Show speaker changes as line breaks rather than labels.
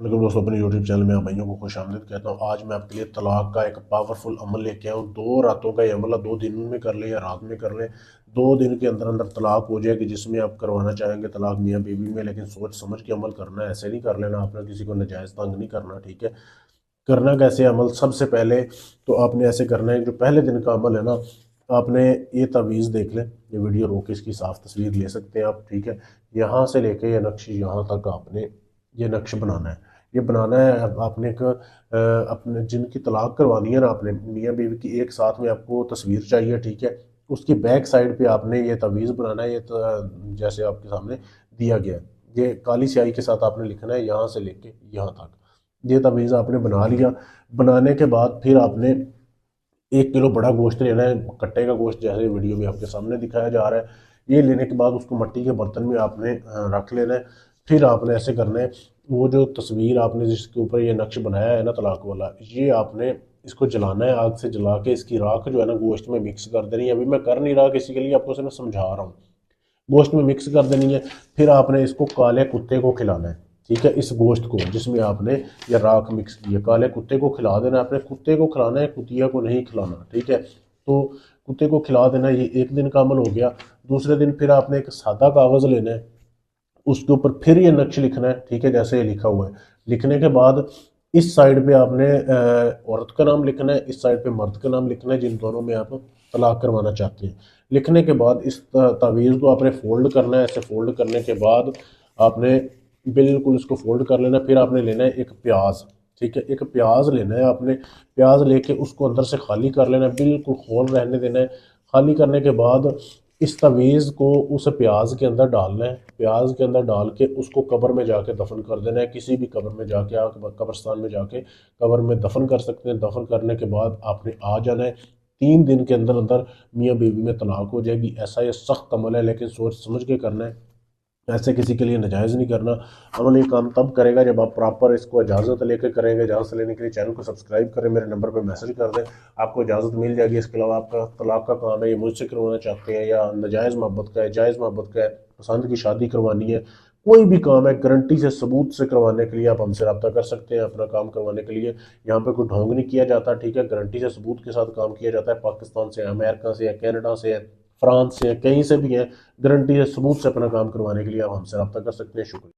लेकिन दोस्तों अपने यूट्यूब चैनल में आप भाइयों को खुश आमदीद कहता हूँ। आज मैं आपके लिए तलाक का एक पावरफुल अमल लेके आया हूँ। 2 रातों का ये अमल है, 2 दिन में कर लें या रात में कर लें, 2 दिन के अंदर अंदर तलाक हो जाएगी। जिसमें आप करवाना चाहेंगे तलाक मियाँ बीवी में, लेकिन सोच समझ के अमल करना है, ऐसे नहीं कर लेना आपने, किसी को नाजायज़ तंग नहीं करना, ठीक है। करना कैसे अमल, सबसे पहले तो आपने ऐसे करना है, जो पहले दिन का अमल है ना, आपने ये तावीज़ देख लें, ये वीडियो रोक के इसकी साफ तस्वीर ले सकते हैं आप, ठीक है। यहाँ से लेके ये नक्श यहाँ तक आपने ये नक्श बनाना है। ये बनाना है आपने एक अपने जिनकी तलाक करवानी है ना, आपने मियाँ बीवी की एक साथ में आपको तस्वीर चाहिए, ठीक है। उसकी बैक साइड पे आपने ये तावीज़ बनाना है, ये जैसे आपके सामने दिया गया है, ये काली स्याही के साथ आपने लिखना है, यहाँ से लेके यहाँ तक। ये तवीज़ आपने बना लिया। बनाने के बाद फिर आपने 1 किलो बड़ा गोश्त लेना है, कट्टे का गोश्त, जैसे वीडियो में आपके सामने दिखाया जा रहा है। ये लेने के बाद उसको मिट्टी के बर्तन में आपने रख लेना है। फिर आपने ऐसे करना है, वो जो तस्वीर आपने जिसके ऊपर ये नक्श बनाया है ना तलाक वाला, ये आपने इसको जलाना है, आग से जला के इसकी राख जो है ना गोश्त में मिक्स कर देनी है। अभी मैं कर नहीं रहा किसी के लिए, आपको सिर्फ समझा रहा हूँ। गोश्त में मिक्स कर देनी है। फिर आपने इसको काले कुत्ते को खिलाना है, ठीक है। इस गोश्त को जिसमें आपने ये राख मिक्स की है, काले कुत्ते को खिला देना है। आपने कुत्ते को खिलाना है, कुतिया को नहीं खिलाना, ठीक है। तो कुत्ते को खिला देना, ये एक दिन का अमल हो गया। दूसरे दिन फिर आपने एक सादा कागज़ लेना है, उसके ऊपर फिर ये नक्श लिखना है, ठीक है, जैसे ये लिखा हुआ है। लिखने के बाद इस साइड पे आपने औरत का नाम लिखना है, इस साइड पे मर्द का नाम लिखना है, जिन दोनों में आप तलाक करवाना चाहते हैं। लिखने के बाद इस तावीज़ को आपने फोल्ड करना है। ऐसे फोल्ड करने के बाद आपने बिल्कुल इसको फोल्ड कर लेना है। फिर आपने लेना है एक प्याज, ठीक है, एक प्याज लेना है आपने। प्याज लेके उसको अंदर से खाली कर लेना है, बिल्कुल खोल रहने देना है। खाली करने के बाद इस तवीज़ को उस प्याज के अंदर डालना है। प्याज के अंदर डाल के उसको कब्र में जाके दफन कर देना है। किसी भी कब्र में जाके, आप कब्रस्तान में जाके कब्र में दफन कर सकते हैं। दफन करने के बाद आपने आ जाना है। 3 दिन के अंदर अंदर मियाँ बीवी में तलाक हो जाएगी। ऐसा ये सख्त अमल है, लेकिन सोच समझ के करना है, ऐसे किसी के लिए नाजायज़ नहीं करना। अमल ये काम तब करेगा जब आप प्रॉपर इसको इजाज़त लेकर करेंगे। इजाज़त लेने के लिए चैनल को सब्सक्राइब करें, मेरे नंबर पर मैसेज कर दें, आपको इजाज़त मिल जाएगी। इसके अलावा आपका तलाक का काम है, ये मुझसे करवाना चाहते हैं, या नाजायज़ मोहब्बत का है, जायज़ मोहब्बत का है, पसंद की शादी करवानी है, कोई भी काम है, गारंटी से सबूत से करवाने के लिए आप हमसे रब्ता कर सकते हैं। अपना काम करवाने के लिए यहाँ पे कोई ढोंग नहीं किया जाता, ठीक है। गारंटी से सबूत के साथ काम किया जाता है। पाकिस्तान से, अमेरिका से, कनाडा से, फ्रांस से, कहीं से भी है, गारंटी है, सबूत से अपना काम करवाने के लिए आप हमसे रब्ता कर सकते हैं। शुक्रिया।